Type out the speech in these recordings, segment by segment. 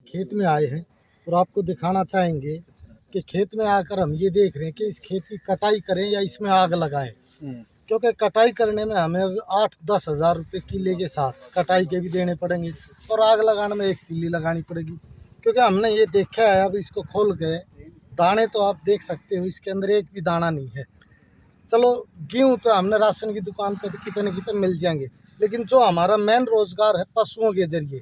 खेत में आए हैं और आपको दिखाना चाहेंगे कि खेत में आकर हम ये देख रहे हैं कि इस खेत की कटाई करें या इसमें आग लगाएं। क्योंकि कटाई करने में हमें 8-10 हज़ार रुपये किले के साथ कटाई के भी देने पड़ेंगे और आग लगाने में एक तीली लगानी पड़ेगी। क्योंकि हमने ये देखा है, अब इसको खोल के दाने तो आप देख सकते हो, इसके अंदर एक भी दाना नहीं है। चलो गेहूँ तो हमने राशन की दुकान पर तो कितने कितने मिल जाएंगे, लेकिन जो हमारा मेन रोजगार है पशुओं के जरिए,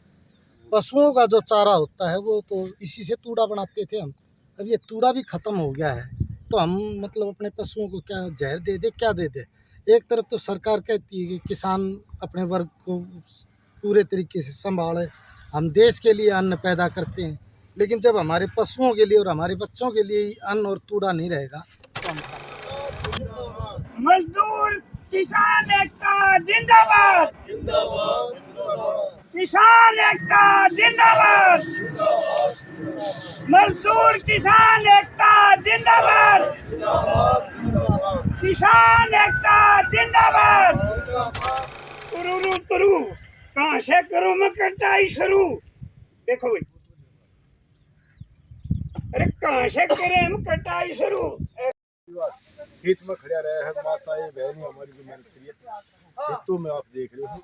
पशुओं का जो चारा होता है वो तो इसी से तूड़ा बनाते थे हम। अब ये तूड़ा भी ख़त्म हो गया है, तो हम मतलब अपने पशुओं को क्या जहर दे दे, क्या दे दे। एक तरफ तो सरकार कहती है कि किसान अपने वर्ग को पूरे तरीके से संभाले, हम देश के लिए अन्न पैदा करते हैं, लेकिन जब हमारे पशुओं के लिए और हमारे बच्चों के लिए अन्न और तूड़ा नहीं रहेगा तो हम मजदूर किसान एकता जिंदाबाद, किसान एकता जिंदाबाद, मजदूर किसान एकता जिंदाबाद, किसान एकता जिंदाबाद। तुरु तुरु कहाँ से करूँ मैं कटाई शुरू? देखो भाई, अरे कहाँ से करें हम कटाई शुरू? खेत में खड़ा रहा है, माताएं बहनें हमारी जो मेहनत करी है खेतों में, आप देख रहे हो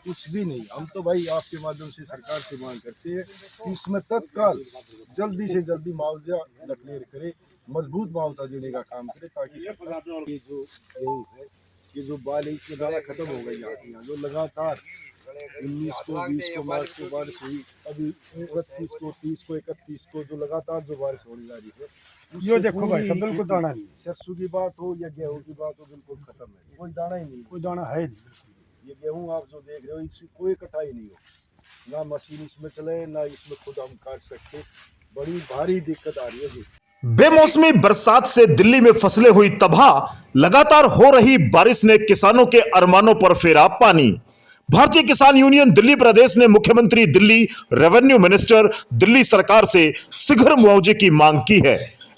कुछ भी नहीं। हम तो भाई आपके माध्यम से सरकार से मांग करते हैं कि इसमें तत्काल जल्दी से जल्दी मुआवजा डिक्लेयर करे, मजबूत मुआवजा देने का काम करे, ताकि ये जो गेहूँ है, ये जो बाल है, इसमें दाना खत्म हो गई यहाँ जो लगातार 19 को 20 को मार्च को बारिश हुई, अभी 29 को 30 को 31 को जो लगातार जो बारिश होने जा रही है, ये देखो भाई सब बिल्कुल दाना नहीं। सरसों की बात हो या गेहूं की बात हो, बिल्कुल खत्म है, कोई दाना ही नहीं, कोई दाना है नहीं। ये गेहूं आप जो देख रहे हो इसकी कोई कटाई नहीं हो, ना मशीन इसमें चले ना इसमें खुद हम काट सकते, बड़ी भारी दिक्कत आ रही है जी। बेमौसमी बरसात से दिल्ली में फसलें हुई तबाह, लगातार हो रही बारिश ने किसानों के अरमानों पर फेरा पानी। भारतीय किसान यूनियन दिल्ली प्रदेश ने मुख्यमंत्री दिल्ली, रेवेन्यू मिनिस्टर, दिल्ली सरकार से शीघ्र मुआवजे की मांग की है।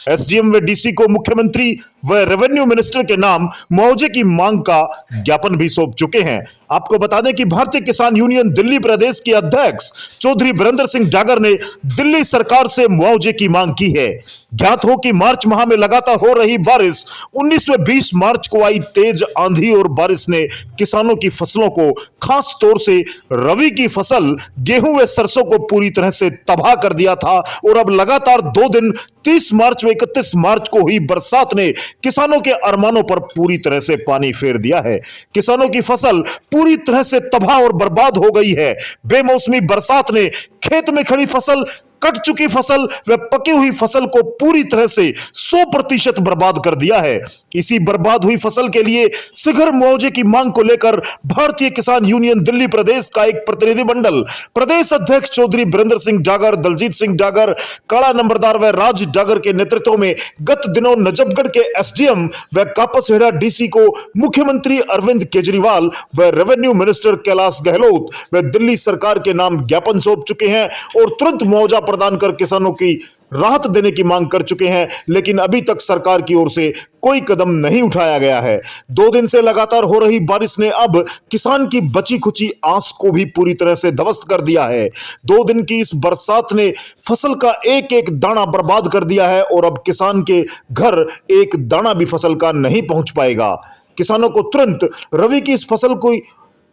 एसडीएम व डीसी को मुख्यमंत्री व रेवेन्यू मिनिस्टर के नाम मुआवजे की मांग का ज्ञापन भी सौंप चुके हैं। आपको बता दें कि भारतीय किसान यूनियन दिल्ली प्रदेश के अध्यक्ष चौधरी वीरेंद्र सिंह जागर ने दिल्ली सरकार से मुआवजे की मांग की है। ज्ञात हो कि मार्च माह में लगातार हो रही बारिश 19 व 20 मार्च को आई तेज आंधी और बारिश ने किसानों की फसलों को, खास तौर से रबी की फसल गेहूं व सरसों को पूरी तरह से तबाह कर दिया था। और अब लगातार 2 दिन 30 मार्च व 31 मार्च को हुई बरसात ने किसानों के अरमानों पर पूरी तरह से पानी फेर दिया है। किसानों की फसल पूरी तरह से तबाह और बर्बाद हो गई है। बेमौसमी बरसात ने खेत में खड़ी फसल, कट चुकी फसल व पकी हुई फसल को पूरी तरह से 100% बर्बाद कर दिया है। इसी बर्बाद हुई फसल के लिए शीघ्र मुआवजे की मांग को लेकर भारतीय किसान यूनियन दिल्ली प्रदेश का एक प्रतिनिधिमंडल प्रदेश अध्यक्ष चौधरी वीरेंद्र सिंह जागर, दलजीत सिंह जागर, काला नंबरदार व राज जागर के नेतृत्व में गत दिनों नजफगढ़ के एसडीएम व कापसहेड़ा डीसी को मुख्यमंत्री अरविंद केजरीवाल व रेवेन्यू मिनिस्टर कैलाश गहलोत व दिल्ली सरकार के नाम ज्ञापन सौंप चुके हैं और तुरंत मुआवजा प्रदान कर किसानों की राहत देने की मांग कर चुके हैं। लेकिन अभी तक सरकार की ओर से कोई कदम नहीं उठाया गया है। 2 दिन से लगातार हो रही बारिश ने अब किसान की बची खुची आस को भी पूरी तरह से ध्वस्त कर दिया है। 2 दिन की इस बरसात ने फसल का एक एक दाना बर्बाद कर दिया है और अब किसान के घर एक दाना भी फसल का नहीं पहुंच पाएगा। किसानों को तुरंत रबी की इस फसल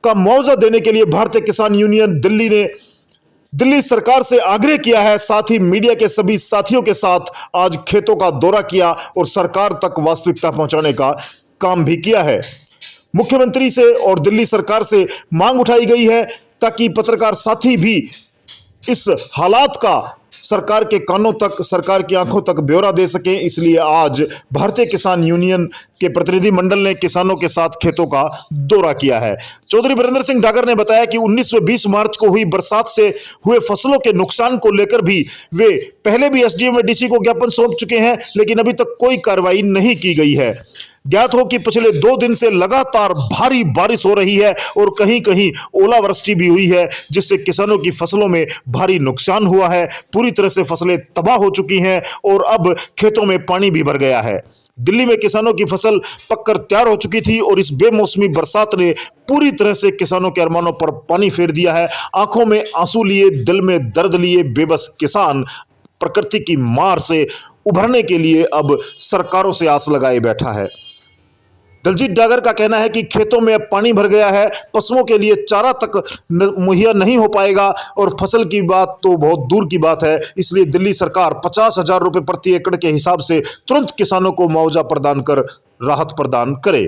का मुआवजा देने के लिए भारतीय किसान यूनियन दिल्ली ने दिल्ली सरकार से आग्रह किया है। साथ ही मीडिया के सभी साथियों के साथ आज खेतों का दौरा किया और सरकार तक वास्तविकता पहुंचाने का काम भी किया है। मुख्यमंत्री से और दिल्ली सरकार से मांग उठाई गई है ताकि पत्रकार साथी भी इस हालात का सरकार के कानों तक, सरकार की आंखों तक ब्यौरा दे सके। इसलिए आज भारतीय किसान यूनियन के प्रतिनिधि मंडल ने किसानों के साथ खेतों का दौरा किया है। चौधरी वीरेंद्र सिंह जागर ने बताया कि 19 व 20 मार्च को हुई बरसात से हुए फसलों के नुकसान को लेकर भी वे पहले भी एसडीएम व डीसी को ज्ञापन सौंप चुके हैं, लेकिन अभी तक कोई कार्रवाई नहीं की गई है। ज्ञात हो कि पिछले 2 दिन से लगातार भारी बारिश हो रही है और कहीं कहीं ओलावृष्टि भी हुई है, जिससे किसानों की फसलों में भारी नुकसान हुआ है। पूरी तरह से फसलें तबाह हो चुकी हैं और अब खेतों में पानी भी भर गया है। दिल्ली में किसानों की फसल पककर तैयार हो चुकी थी और इस बेमौसमी बरसात ने पूरी तरह से किसानों के अरमानों पर पानी फेर दिया है। आंखों में आंसू लिए, दिल में दर्द लिए बेबस किसान प्रकृति की मार से उभरने के लिए अब सरकारों से आस लगाए बैठा है। दलजीत डागर का कहना है कि खेतों में अब पानी भर गया है, पशुओं के लिए चारा तक मुहैया नहीं हो पाएगा और फसल की बात तो बहुत दूर की बात है। इसलिए दिल्ली सरकार 50,000 रुपए प्रति एकड़ के हिसाब से तुरंत किसानों को मुआवजा प्रदान कर राहत प्रदान करे।